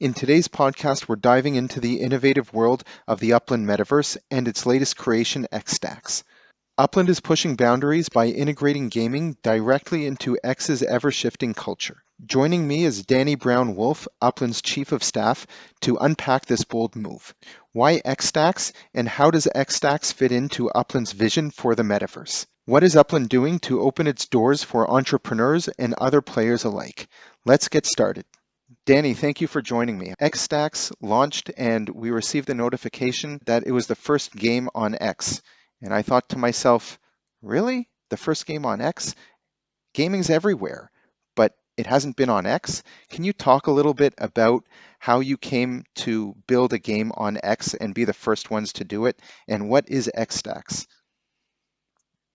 In today's podcast, we're diving into the innovative world of the Upland Metaverse and its latest creation, XStacks. Upland is pushing boundaries by integrating gaming directly into X's ever-shifting culture. Joining me is Danny Brown-Wolf, Upland's Chief of Staff, to unpack this bold move. Why XStacks, and how does XStacks fit into Upland's vision for the Metaverse? What is Upland doing to open its doors for entrepreneurs and other players alike? Let's get started. Danny, thank you for joining me. XStacks launched and we received a notification that it was the first game on X. And I thought to myself, really? The first game on X? Gaming's everywhere, but it hasn't been on X. Can you talk a little bit about how you came to build a game on X and be the first ones to do it? And what is XStacks?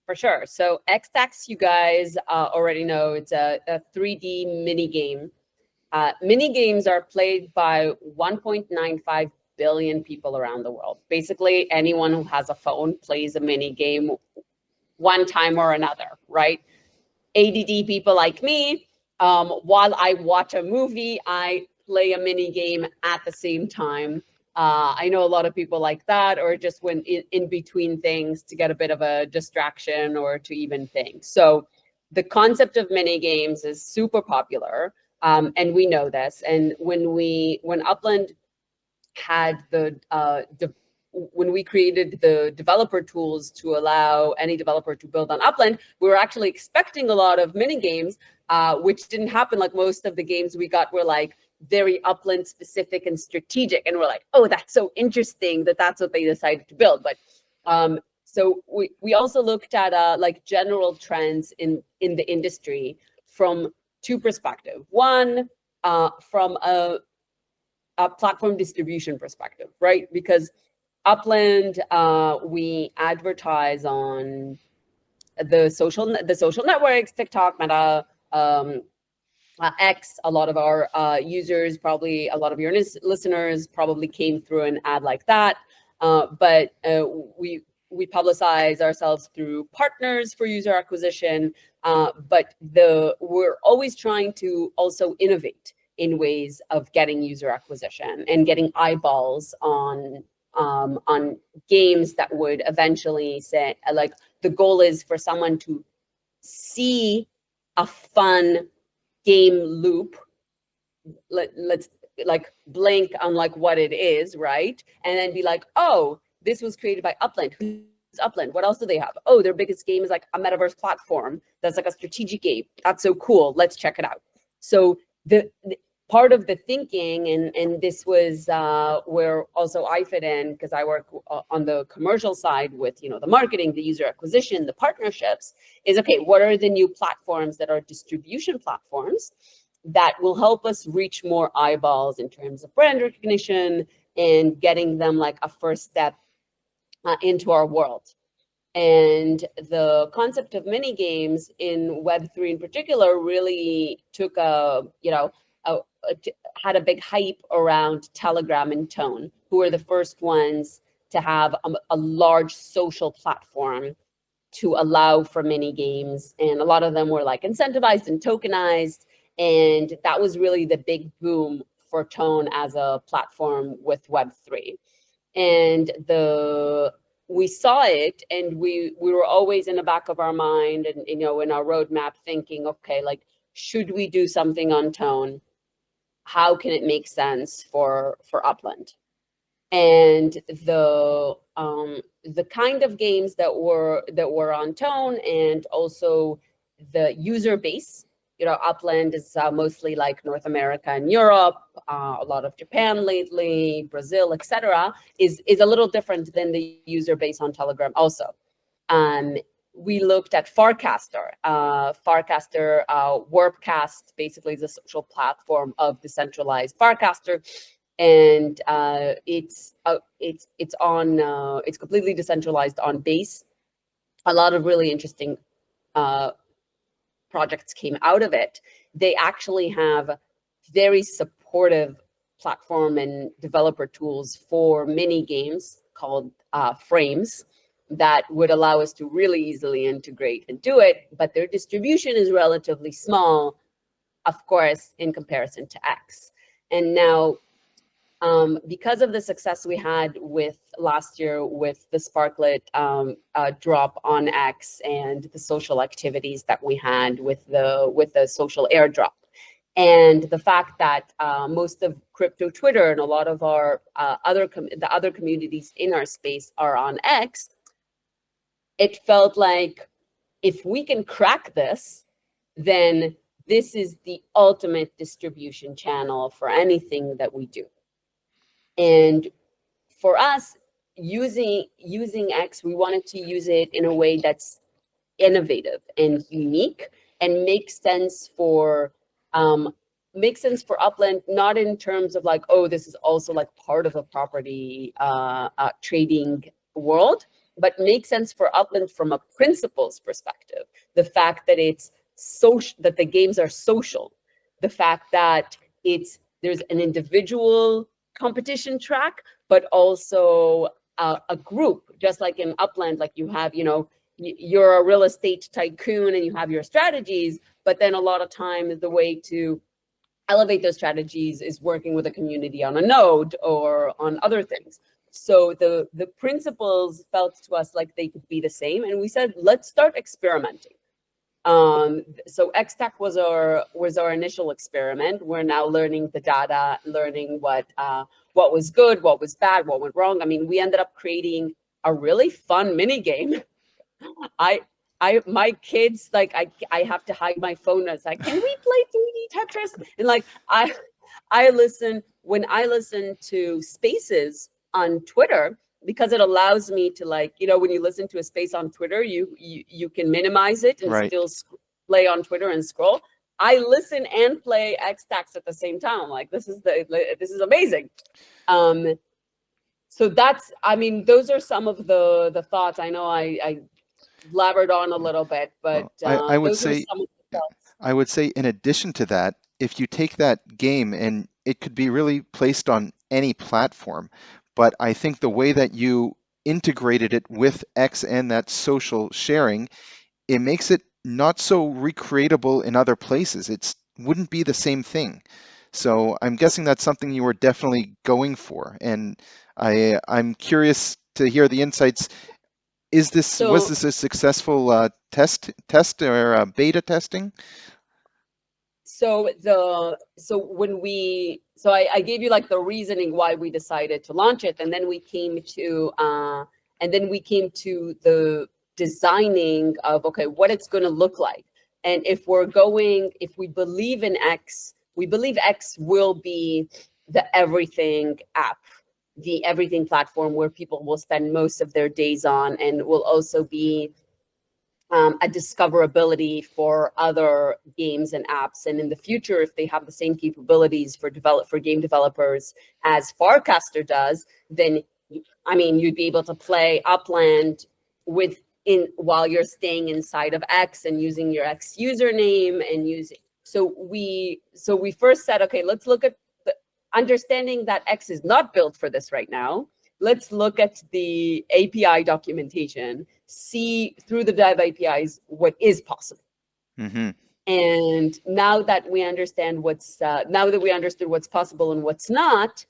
For sure. So XStacks, you guys already know, it's a 3D mini game. Mini games are played by 1.95 billion people around the world. Basically, anyone who has a phone plays a mini game one time or another, right? ADD people like me, while I watch a movie, I play a mini game at the same time. I know a lot of people like that, or just when in between things to get a bit of a distraction or to even think. So the concept of mini games is super popular. And we know this. And when Upland had when we created the developer tools to allow any developer to build on Upland, we were actually expecting a lot of mini games, which didn't happen. Like most of the games we got were like very Upland specific and strategic. And we're like, oh, that's so interesting that that's what they decided to build. But so we also looked at like general trends in the industry from two perspectives. One, from a platform distribution perspective, right? Because Upland, we advertise on the social networks, TikTok, Meta, X. A lot of our users, probably a lot of your listeners, probably came through an ad like that. But we publicize ourselves through partners for user acquisition, but we're always trying to also innovate in ways of getting user acquisition and getting eyeballs on games that would eventually say, like, the goal is for someone to see a fun game loop. Let's like blank on like what it is, right? And then be like, oh, this was created by Upland. Who's Upland? What else do they have? Oh, their biggest game is like a metaverse platform that's like a strategic game. That's so cool. Let's check it out. So the part of the thinking, and this was where also I fit in, because I work on the commercial side with, you know, the marketing, the user acquisition, the partnerships, is okay, what are the new platforms that are distribution platforms that will help us reach more eyeballs in terms of brand recognition and getting them like a first step into our world. And the concept of mini games in Web3 in particular really took had a big hype around Telegram and Tone, who were the first ones to have a large social platform to allow for mini games. And a lot of them were like incentivized and tokenized. And that was really the big boom for Tone as a platform with Web3. And we saw it, and we were always in the back of our mind and, you know, in our roadmap thinking, okay, like, should we do something on Tone? How can it make sense for Upland? And the kind of games that were on Tone, and also the user base. You know, Upland is mostly like North America and Europe, a lot of Japan lately, Brazil, etc. is a little different than the user base on Telegram also. We looked at Farcaster. Warpcast basically is a social platform of decentralized Farcaster, and it's completely decentralized on Base. A lot of really interesting projects came out of it. They actually have very supportive platform and developer tools for mini games called frames that would allow us to really easily integrate and do it, but their distribution is relatively small, of course, in comparison to X. And now because of the success we had with last year with the Sparklet drop on X and the social activities that we had with the social airdrop, and the fact that most of crypto Twitter and a lot of our the other communities in our space are on X, it felt like if we can crack this, then this is the ultimate distribution channel for anything that we do. And for us, using X, we wanted to use it in a way that's innovative and unique and makes sense for Upland, not in terms of like, oh, this is also like part of a property trading world, but makes sense for Upland from a principles perspective. The fact that it's social, that the games are social, the fact that there's an individual competition track, but also a group, just like in Upland, like you have, you're a real estate tycoon and you have your strategies, but then a lot of times the way to elevate those strategies is working with a community on a node or on other things. So the principles felt to us like they could be the same, and we said, let's start experimenting. So XStack was our initial experiment. We're now learning the data, learning what was good, what was bad, what went wrong. I mean, we ended up creating a really fun mini game. My kids, like, I have to hide my phone. It's like, can we play 3D Tetris? And like, when I listen to spaces on Twitter, because it allows me to, like, when you listen to a space on Twitter, you can minimize it and Right. still play on Twitter and scroll. I listen and play XStacks at the same time. Like, this is amazing. So those are some of the thoughts. I know I blabbered on a little bit, but Well, I would those are say some of the thoughts. I would say in addition to that, if you take that game and it could be really placed on any platform, but I think the way that you integrated it with X and that social sharing, it makes it not so recreatable in other places. It wouldn't be the same thing. So I'm guessing that's something you were definitely going for. And I'm curious to hear the insights. Was So this a successful test or beta testing? I gave you like the reasoning why we decided to launch it, and then we came to the designing of, okay, what it's going to look like. And if we believe in X, we believe X will be the everything app, the everything platform where people will spend most of their days on, and will also be a discoverability for other games and apps. And in the future, if they have the same capabilities for game developers as Farcaster does, then you'd be able to play Upland while you're staying inside of X and using your X username and using. So we first said, okay, let's look at understanding that X is not built for this right now. Let's look at the API documentation, see through the dev APIs what is possible. Mm-hmm. And now that we understood what's possible and what's not,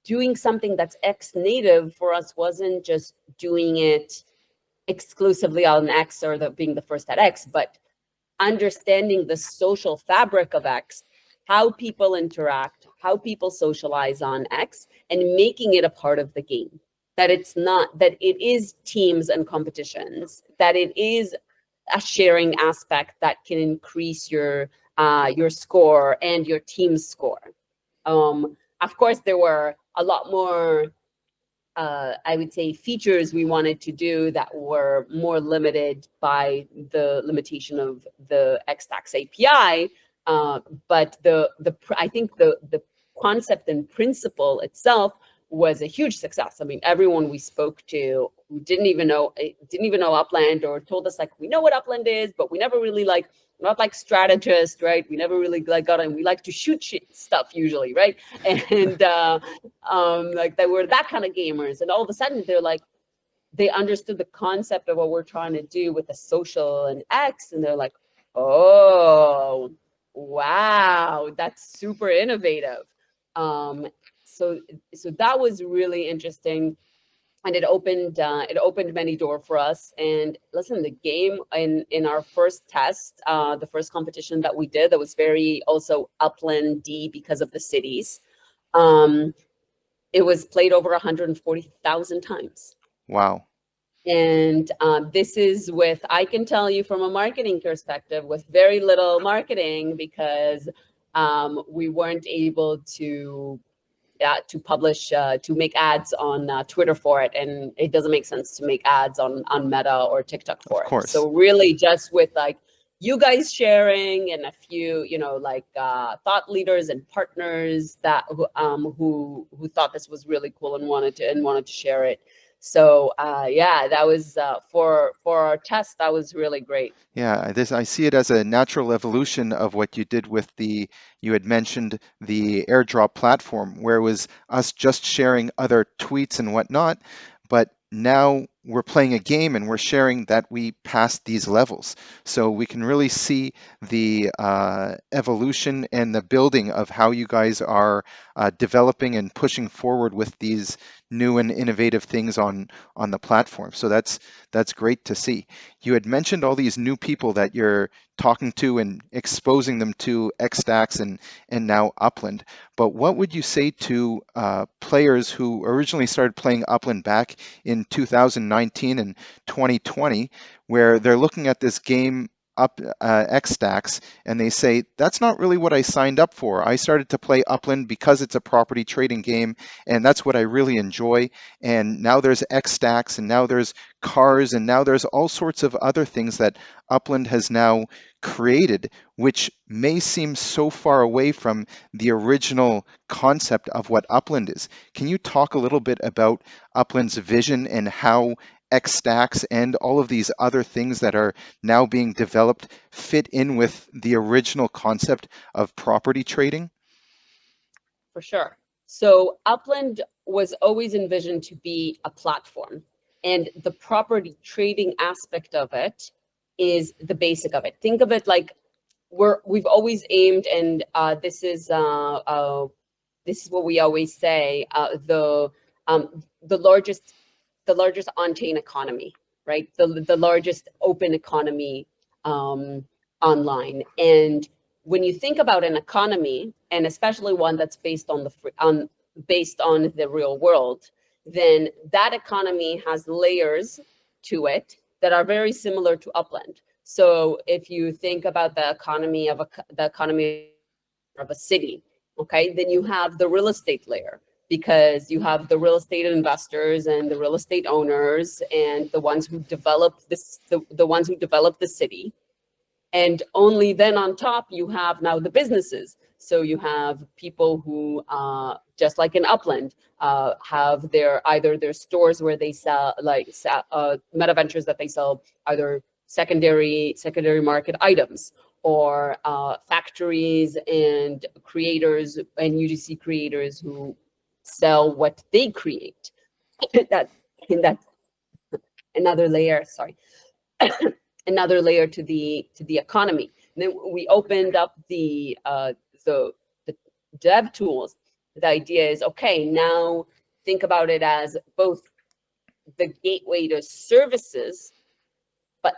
doing something that's X native for us wasn't just doing it exclusively on X or being the first at X, but understanding the social fabric of X, how people interact, how people socialize on X, and making it a part of the game. That it is teams and competitions, that it is a sharing aspect that can increase your score and your team's score. Of course, there were a lot more I would say features we wanted to do that were more limited by the limitation of the XStacks API. But I think the concept and principle itself was a huge success. I mean, everyone we spoke to who didn't even know Upland, or told us, like, we know what Upland is, but we never really, like, not like strategists, right? We never really got in. We like to shoot stuff usually, right? And like, they were that kind of gamers, and all of a sudden they're like, they understood the concept of what we're trying to do with the social and X, and they're like, oh, wow, that's super innovative. Um, so so that was really interesting, and it opened many doors for us. And listen, the game in our first test, the first competition that we did, that was very also Upland D because of the cities. Um, it was played over 140,000 times. Wow. And this is with, I can tell you from a marketing perspective, with very little marketing, because we weren't able to publish, to make ads on Twitter for it, and it doesn't make sense to make ads on Meta or TikTok Of for it. course. So really, just with like you guys sharing and a few, like thought leaders and partners that who thought this was really cool and wanted to share it. So yeah, that was for our test. That was really great. Yeah, this I see it as a natural evolution of what you did with you had mentioned the airdrop platform, where it was us just sharing other tweets and whatnot, but now we're playing a game and we're sharing that we passed these levels. So we can really see the evolution and the building of how you guys are developing and pushing forward with these new and innovative things on the platform. So that's great to see. You had mentioned all these new people that you're talking to and exposing them to XStacks and now Upland. But what would you say to players who originally started playing Upland back in 2019 and 2020, where they're looking at this game XStacks and they say, that's not really what I signed up for. I started to play Upland because it's a property trading game and that's what I really enjoy. And now there's XStacks and now there's cars, and now there's all sorts of other things that Upland has now created, which may seem so far away from the original concept of what Upland is. Can you talk a little bit about Upland's vision and how XStacks and all of these other things that are now being developed fit in with the original concept of property trading? For sure. So Upland was always envisioned to be a platform, and the property trading aspect of it is the basic of it. Think of it like we've always aimed, and this is what we always say: the largest on-chain economy, right? The largest open economy um, online. And when you think about an economy, and especially one that's based on the real world, then that economy has layers to it that are very similar to Upland. So if you think about the economy of a city, okay, then you have the real estate layer, because you have the real estate investors and the real estate owners and the ones who develop the ones who develop the city. And only then on top you have now the businesses. So you have people who just like in Upland have either their stores where they sell meta ventures, that they sell either secondary market items, or factories and creators and UGC creators who sell what they create. that in that another layer, sorry, another layer to the economy. And then we opened up the dev tools. The idea is, okay, now think about it as both the gateway to services, but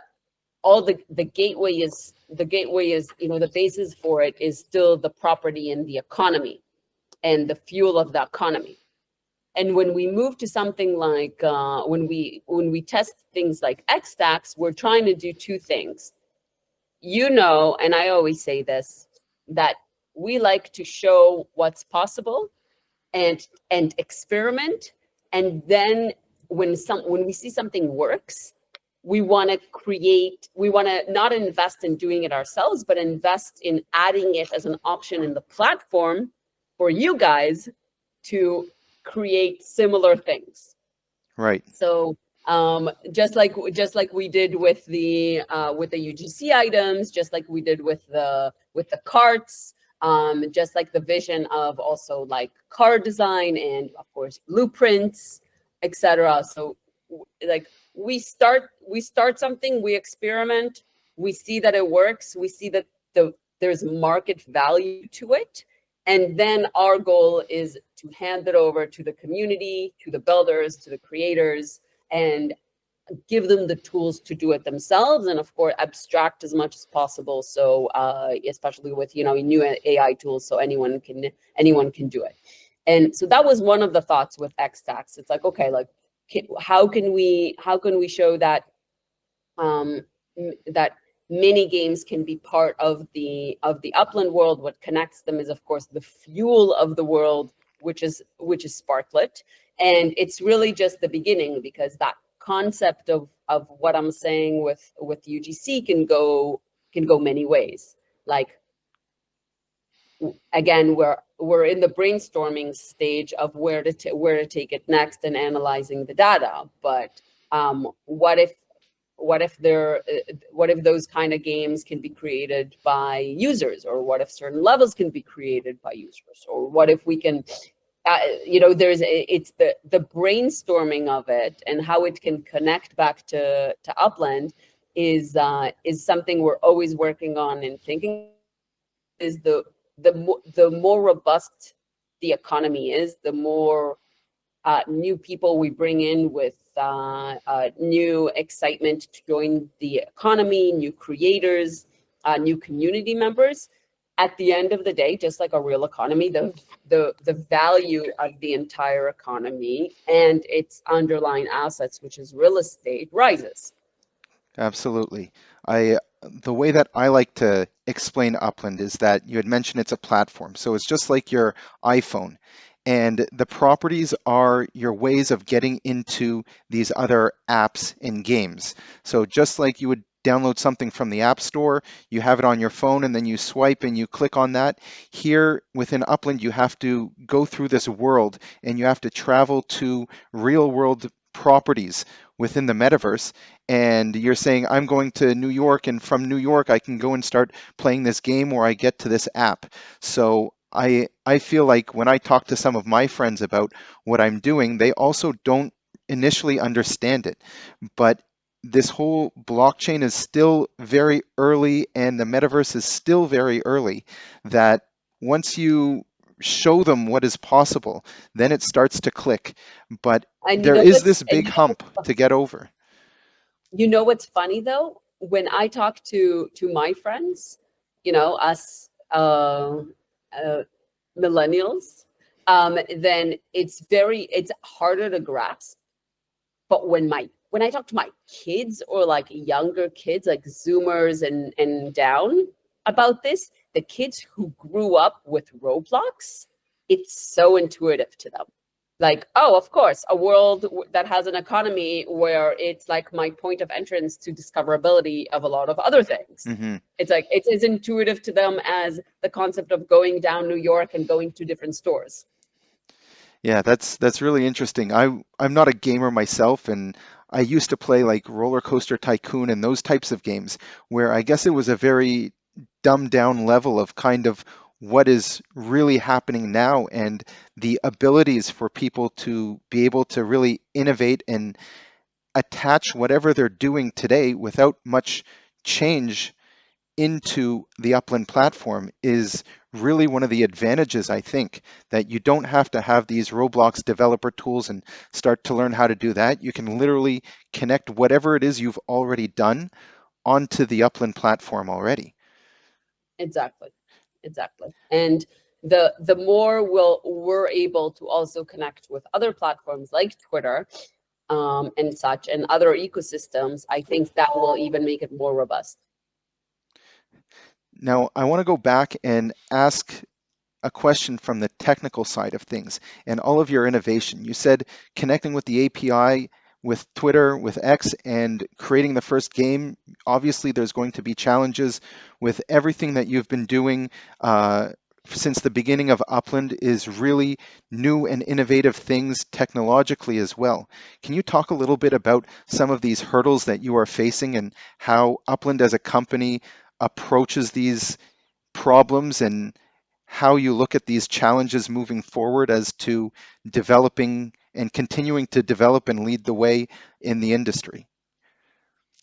all the gateway is the basis for it is still the property and the economy and the fuel of the economy. And when we move to something like when we test things like XStacks, we're trying to do two things. And I always say this, that we like to show what's possible and experiment, and then when we see something works, we want to not invest in doing it ourselves, but invest in adding it as an option in the platform for you guys to create similar things. Right. So just like we did with the UGC items, just like we did with the carts, just like the vision of also like car design and of course blueprints, etc. So like we start something, we experiment, we see that it works, we see that there's market value to it, And then our goal is to hand it over to the community, to the builders, to the creators, and give them the tools to do it themselves, and of course abstract as much as possible, so especially with new AI tools, so anyone can do it. And so that was one of the thoughts with XStacks. It's like, okay, like how can we show that um, that mini games can be part of the Upland world. What connects them is, of course, the fuel of the world, which is Sparklet, and it's really just the beginning, because that concept of what I'm saying with UGC can go many ways. Like, again, we're in the brainstorming stage of where to take it next and analyzing the data. But what if those kind of games can be created by users, or what if certain levels can be created by users, or what if we can it's the brainstorming of it and how it can connect back to Upland is something we're always working on and thinking. Is the more robust the economy is, the more new people we bring in with new excitement to join the economy, new creators, new community members. At the end of the day, just like a real economy, the value of the entire economy and its underlying assets, which is real estate, rises. Absolutely. I The way that I like to explain Upland is that you had mentioned it's a platform. So it's just like your iPhone. And the properties are your ways of getting into these other apps and games. So just like you would download something from the App Store, you have it on your phone and then you swipe and you click on that. Here within Upland, you have to go through this world and you have to travel to real world properties within the metaverse, and you're saying, I'm going to New York, and from New York, I can go and start playing this game, or I get to this app. So I feel like when I talk to some of my friends about what I'm doing, they also don't initially understand it. But this whole blockchain is still very early, and the metaverse is still very early, that once you show them what is possible, then it starts to click. But And you there know is what's this and big hump to get over. what's funny though? When I talk to my friends, us uh, millennials, then it's harder to grasp. But when I talk to my kids, or like younger kids, like Zoomers and down, about this, the kids who grew up with Roblox, it's so intuitive to them. Like, oh, of course, a world that has an economy where it's like my point of entrance to discoverability of a lot of other things. Hmm. It's like it's as intuitive to them as the concept of going down New York and going to different stores. Yeah, that's really interesting. I'm not a gamer myself, and I used to play like Roller Coaster Tycoon and those types of games where I guess it was a very dumbed down level of kind of what is really happening now, and the abilities for people to be able to really innovate and attach whatever they're doing today without much change into the Upland platform is really one of the advantages, I think, that you don't have to have these Roblox developer tools and start to learn how to do that. You can literally connect whatever it is you've already done onto the Upland platform already. Exactly. Exactly. And the more we're able to also connect with other platforms like Twitter, and such, and other ecosystems, I think that will even make it more robust. Now, I want to go back and ask a question from the technical side of things and all of your innovation. You said connecting with the API, with Twitter, with X, and creating the first game. Obviously, there's going to be challenges with everything that you've been doing since the beginning of Upland is really new and innovative things technologically as well. Can you talk a little bit about some of these hurdles that you are facing and how Upland as a company approaches these problems and how you look at these challenges moving forward as to developing and continuing to develop and lead the way in the industry?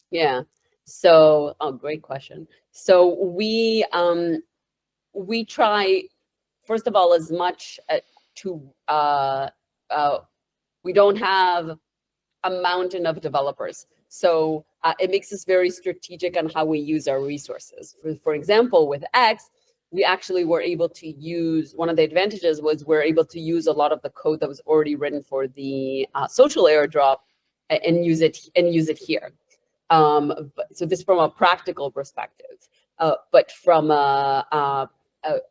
Yeah. So, oh, great question. So we try first of all, as much we don't have a mountain of developers. So it makes us very strategic on how we use our resources. For example, with X, we actually were able to use, one of the advantages was we're able to use a lot of the code that was already written for the social airdrop and use it here. So this from a practical perspective, but from a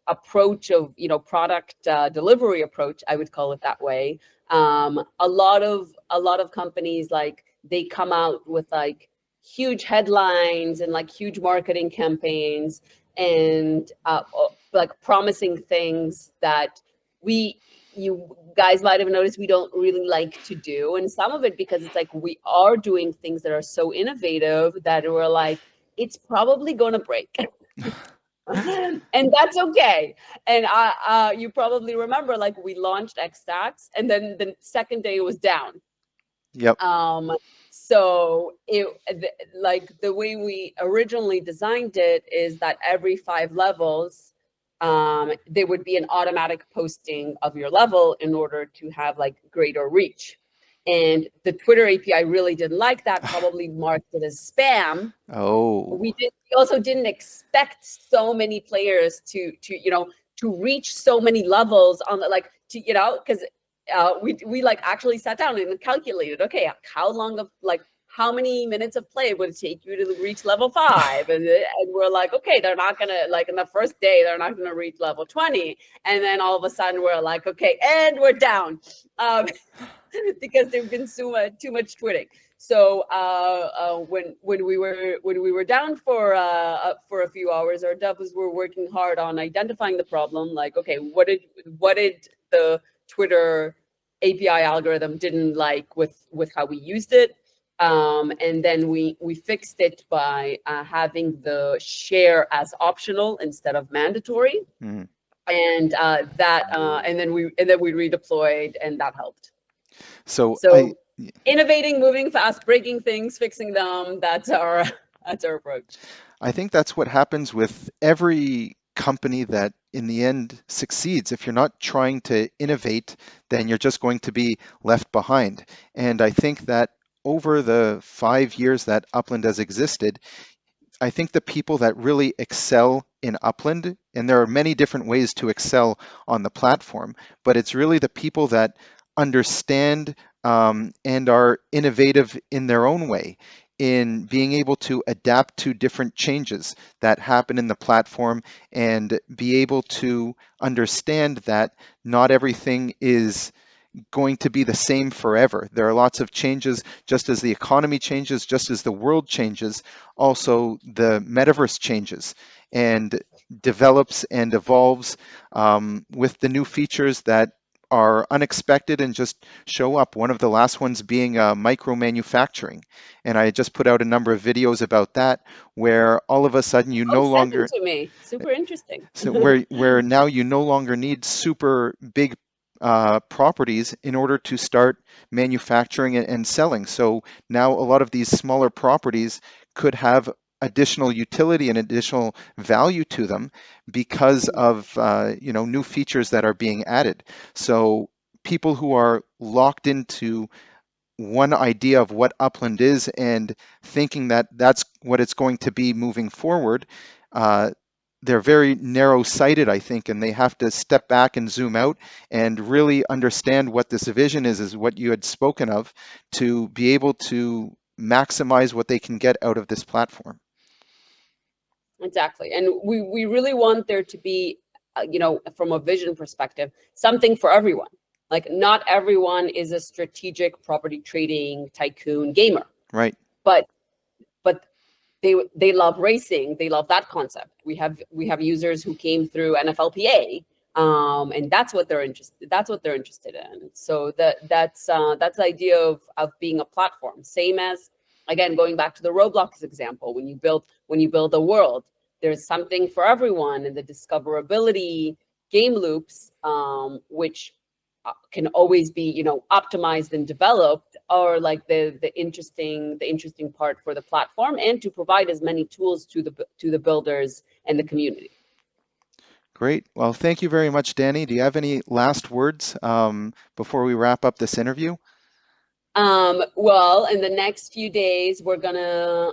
approach of product delivery approach, I would call it that way. A lot of companies, like, they come out with like huge headlines and like huge marketing campaigns and like promising things that you guys might have noticed we don't really like to do. And some of it because it's like we are doing things that are so innovative that we're like, it's probably going to break. And that's okay. And you probably remember, like, we launched XStacks and then the second day it was down. Yep. So like the way we originally designed it is that every 5 levels, there would be an automatic posting of your level in order to have like greater reach. And the Twitter API really didn't like that, probably marked it as spam. Oh. We also didn't expect so many players to reach so many levels on the, like, because we like actually sat down and calculated, okay, how many minutes of play would it take you to reach level 5? And we're like, okay, they're not gonna, like, in the first day, they're not gonna reach level 20. And then all of a sudden we're like, okay, and we're down. Because there've been too much tweeting. So when we were down for a few hours, our devs were working hard on identifying the problem. Like, okay, what did the Twitter API algorithm didn't like with how we used it? And then we fixed it by having the share as optional instead of mandatory. Mm. And and then we redeployed, and that helped. So Innovating, moving fast, breaking things, fixing them, that's our approach. I think that's what happens with every company that in the end succeeds. If you're not trying to innovate, then you're just going to be left behind. And I think that over the 5 years that Upland has existed, I think the people that really excel in Upland, and there are many different ways to excel on the platform, but it's really the people that understand and are innovative in their own way, in being able to adapt to different changes that happen in the platform and be able to understand that not everything is going to be the same forever. There are lots of changes, just as the economy changes, just as the world changes, also the metaverse changes and develops and evolves with the new features that are unexpected and just show up. One of the last ones being micro manufacturing. And I just put out a number of videos about that, where all of a sudden you no Send them longer, to me. Super interesting. so where now you no longer need super big properties in order to start manufacturing and selling. So now a lot of these smaller properties could have additional utility and additional value to them because of new features that are being added. So people who are locked into one idea of what Upland is and thinking that that's what it's going to be moving forward, uh, they're very narrow-sighted, I think, and they have to step back and zoom out and really understand what this vision is what you had spoken of, to be able to maximize what they can get out of this platform. Exactly. And we really want there to be, from a vision perspective, something for everyone. Like, not everyone is a strategic property trading tycoon gamer. Right. But they love racing. They love that concept. We have users who came through NFLPA, and that's what they're interested in. So that's the idea of being a platform. Same as, again, going back to the Roblox example, when you build a world, there's something for everyone, and the discoverability game loops, which can always be optimized and developed, are like the interesting part for the platform, and to provide as many tools to the builders and the community. Great. Well, thank you very much, Danny. Do you have any last words before we wrap up this interview? Well, in the next few days, we're gonna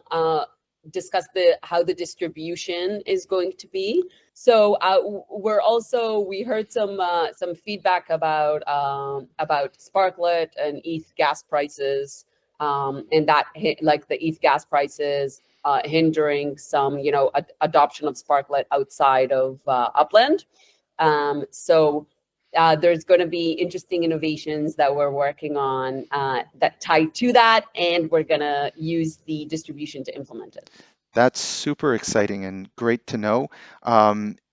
discuss how the distribution is going to be. So we heard some feedback about Sparklet and ETH gas prices, and like the ETH gas prices hindering some adoption of Sparklet outside of Upland. So there's going to be interesting innovations that we're working on that tie to that, and we're going to use the distribution to implement it. That's super exciting and great to know.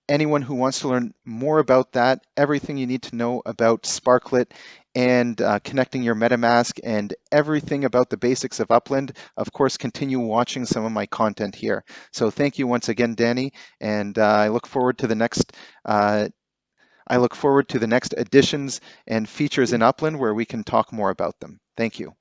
Anyone who wants to learn more about that, everything you need to know about Sparklet and connecting your MetaMask and everything about the basics of Upland, of course, continue watching some of my content here. So thank you once again, Danny, and I look forward to the next. I look forward to the next additions and features in Upland where we can talk more about them. Thank you.